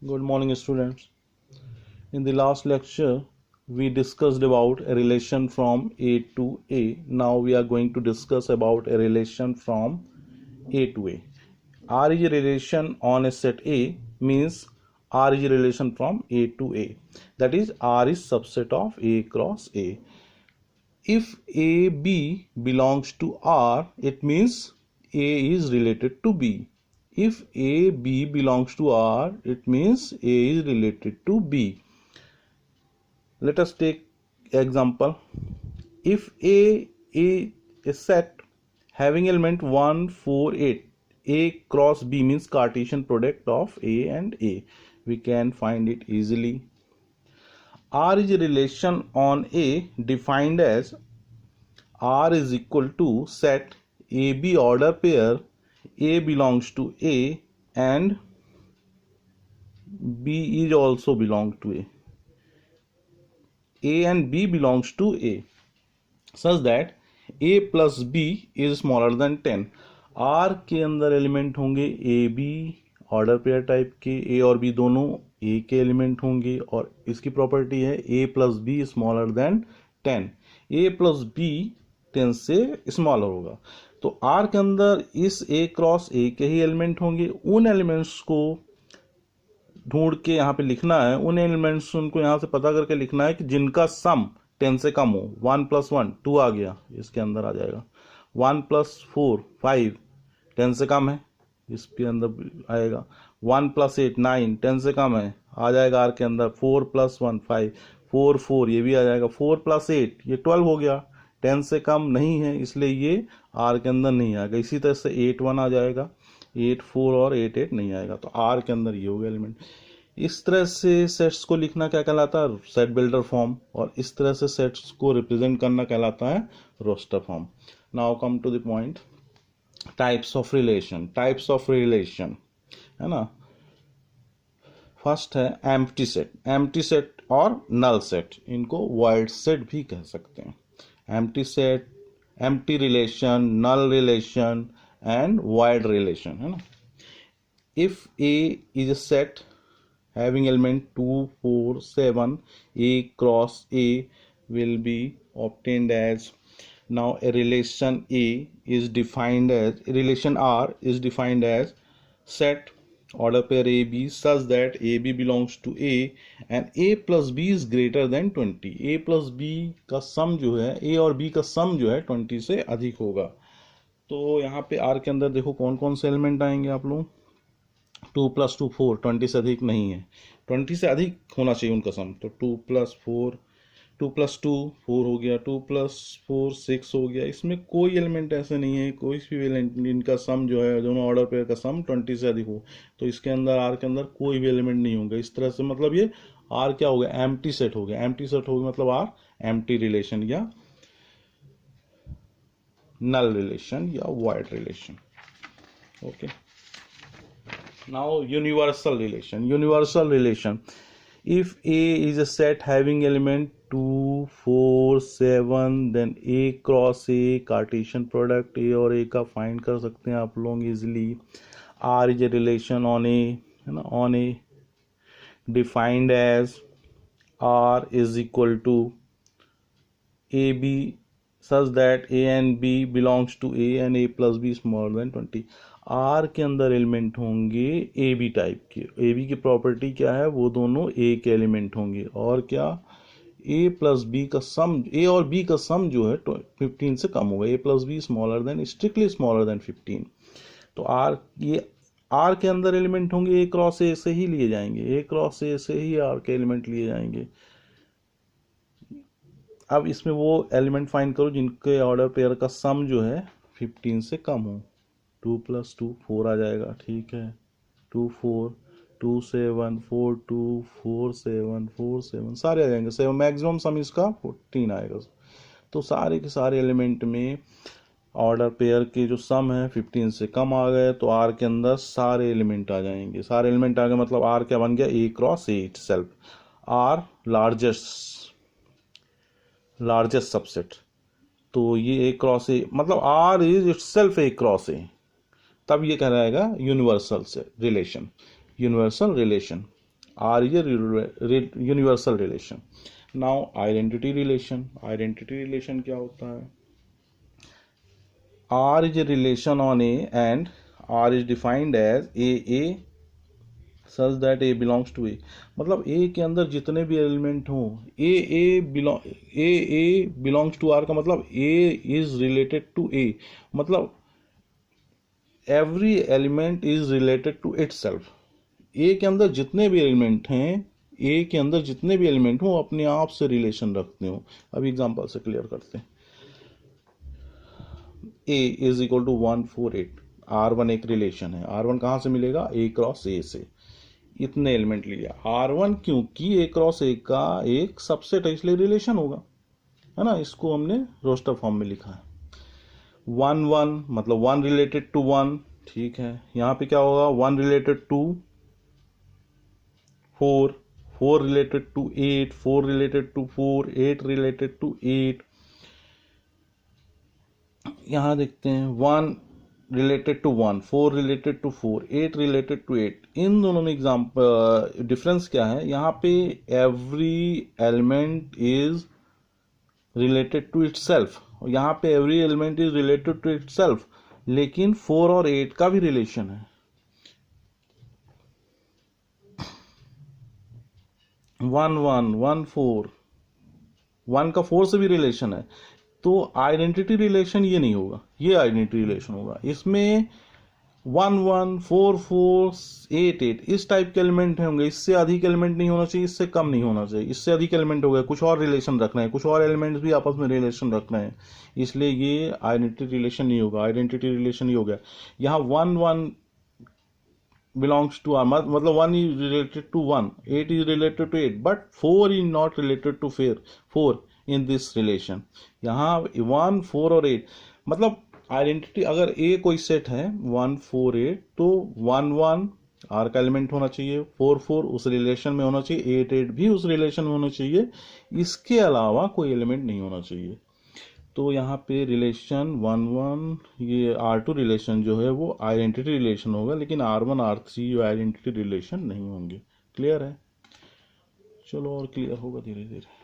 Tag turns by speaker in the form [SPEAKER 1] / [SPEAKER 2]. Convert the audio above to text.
[SPEAKER 1] Good morning, students. In the last lecture, we discussed about a relation from A to A. Now we are going to discuss about a relation from A to A. R is a relation on a set A means R is a relation from A to A. That is, R is subset of A cross A. If AB belongs to R, it means A is related to B. If AB belongs to R, it means A is related to B. Let us take example. If A is a set having element 1, 4, 8, A cross B means Cartesian product of A and A. We can find it easily. R is a relation on A defined as R is equal to set AB order pair A belongs to A and B is also belong to A. A and B belongs to A such that A plus B is smaller than 10. R के अंदर element होंगे A B order pair type के, A और B दोनों ए के element होंगे और इसकी प्रॉपर्टी है ए प्लस बी स्मॉलर देन 10. ए प्लस बी 10 से स्मॉलर होगा तो आर के अंदर इस ए क्रॉस ए के ही एलिमेंट होंगे. उन एलिमेंट्स को ढूंढ के यहाँ पे लिखना है, उन एलिमेंट्स उनको यहाँ से पता करके लिखना है कि जिनका सम 10 से कम हो. 1 + 1 2 आ गया, इसके अंदर आ जाएगा. 1 + 4 5 10 से कम है, इसके अंदर आएगा. 1 + 8 9 10 से कम है, आ जाएगा आर के अंदर. 4 + 1 5 4 4 ये भी आ जाएगा. 4 + 8 ये 12 हो गया, 10 से कम नहीं है इसलिए ये आर के अंदर नहीं आएगा. इसी तरह से 8 1 आ जाएगा, 8 4 और 8 8 नहीं आएगा. तो आर के अंदर ये हो गया एलिमेंट. इस तरह से सेट्स को लिखना क्या कहलाता है? Set builder form. और इस तरह से सेट्स को रिप्रेजेंट करना कहलाता है roster form. Now come to the point. Types of relation. Types of relation है ना. फर्स्ट है एम्प्टी सेट. एम्प्टी सेट और नल सेट, इनको वॉइड सेट भी कह सकते हैं. Empty set, empty relation, null relation and void relation है ना. If A is a set having element 2 4 7, A cross A will be obtained as. Now a relation A is defined as, relation R is defined as set order pair AB such that AB belongs to A and A plus B is greater than 20. A plus B का सम जो है, A और B का सम जो है 20 से अधिक होगा. तो यहाँ पे R के अंदर देखो कौन कौन से एलिमेंट आएंगे आप लोग. 2 + 2 4, 20 से अधिक नहीं है, 20 से अधिक होना चाहिए उनका सम. तो 2 + 4 2 + 2 4 हो गया, 2 + 4 6 हो गया. इसमें कोई एलिमेंट ऐसे नहीं है, कोई भी एलिमेंट इनका सम जो है, दोनों ऑर्डर पेयर का सम 20 से अधिक हो तो इसके अंदर आर के अंदर कोई भी एलिमेंट नहीं होगा. इस तरह से मतलब ये आर क्या हो गया? एम्प्टी सेट हो गया. एम्प्टी सेट हो गया मतलब आर एम्प्टी रिलेशन या नल रिलेशन या void relation. Okay. Now universal relation. Universal relation. If A is a set having element 2 4 7, then A cross A Cartesian product A और A का find कर सकते हैं आप लोग easily. R is a relation on A है ना, on A defined as R is equal to AB such that A and B belongs to A and A plus B is smaller than 20. Are के अंदर element होंगे A B type के. A B की property क्या है? वो दोनों ए के एलिमेंट होंगे. और क्या? ए प्लस बी का सम, ए और बी का सम जो है 15 से कम होगा. A plus B smaller than, strictly smaller than 15. तो आर, ये आर के अंदर एलिमेंट होंगे ए क्रॉस ए से ही लिए जाएंगे. ए क्रॉस ए से ही आर के एलिमेंट लिए जाएंगे. अब इसमें वो एलिमेंट फाइंड करो जिनके ऑर्डर पेयर का सम जो है 15 से कम हो. 2 + 2 4 आ जाएगा, ठीक है. 2 4 2 7 4 2 4 7 4 7 सारे आ जाएंगे. 7 मैक्सिमम सम इसका 14 आएगा. तो सारे के सारे एलिमेंट में ऑर्डर पेयर के जो सम है 15 से कम आ गए तो आर के अंदर सारे एलिमेंट आ जाएंगे. सारे एलिमेंट आ गए मतलब आर क्या बन गया? A cross A itself. R largest subset. तो ये ए क्रॉस ए मतलब R is itself A cross A. तब ये कह रहेगा यूनिवर्सल से relation. Universal relation R is a universal relation. Now identity relation. Identity relation क्या होता है? R is a relation on A and R is defined as A such that A belongs to A. मतलब A के अंदर जितने भी element हों, A belongs to R का मतलब A is related to A, मतलब every element is related to itself. A के अंदर जितने भी एलिमेंट हैं, A के अंदर जितने भी एलिमेंट हों अपने आप से रिलेशन रखते हो. अभी एग्जांपल से क्लियर करते हैं. A is equal to 148. R1 एक रिलेशन है. R1 कहाँ से मिलेगा? A क्रॉस A से. इतने एलिमेंट लिया. R1 क्योंकि A क्रॉस A का एक सबसेट है इसलिए रिलेशन होगा, है ना. इसको हमने रोस्टर फॉर्म में लिखा है. 1 मतलब 1 रिलेटेड टू 1. ठीक है. यहाँ पे क्या होगा? 1 related to 4, 4 related to 8, 4 related to 4, 8 related to 8. यहां देखते हैं 1 related to 1, 4 related to 4, 8 related to 8. इन दोनों में एग्जाम्पल डिफरेंस क्या है? यहाँ पे every element is related to itself. यहाँ पे every element is related to itself, लेकिन 4 और 8 का भी रिलेशन है. 1 1 1 4, 1 का 4 से भी रिलेशन है. तो आइडेंटिटी रिलेशन ये नहीं होगा, ये आइडेंटिटी रिलेशन होगा. इसमें 1 1 4 4 8 8 इस टाइप के एलिमेंट होंगे. इससे अधिक एलिमेंट नहीं होना चाहिए, इससे कम नहीं होना चाहिए. इससे अधिक एलिमेंट हो गए, कुछ और रिलेशन रखना है, कुछ और एलिमेंट्स भी आपस में रिलेशन रखना है, इसलिए ये आइडेंटिटी रिलेशन नहीं होगा. आइडेंटिटी रिलेशन ही हो गया. यहाँ 1 1 belongs to R, मतलब 1 is related to 1, 8 is related to 8, but 4 is not related to 4 in this relation. यहाँ 1 4 और 8 मतलब आइडेंटिटी. अगर A कोई सेट है 1 4 8 तो 1 1 R का एलिमेंट होना चाहिए, 4 4 उस रिलेशन में होना चाहिए, 8 8 भी उस रिलेशन में होना चाहिए. इसके अलावा कोई एलिमेंट नहीं होना चाहिए. तो यहाँ पे रिलेशन 1 1 ये R2 रिलेशन जो है वो आइडेंटिटी रिलेशन होगा, लेकिन R1 R3 जो आइडेंटिटी रिलेशन नहीं होंगे. क्लियर है? चलो और क्लियर होगा धीरे धीरे.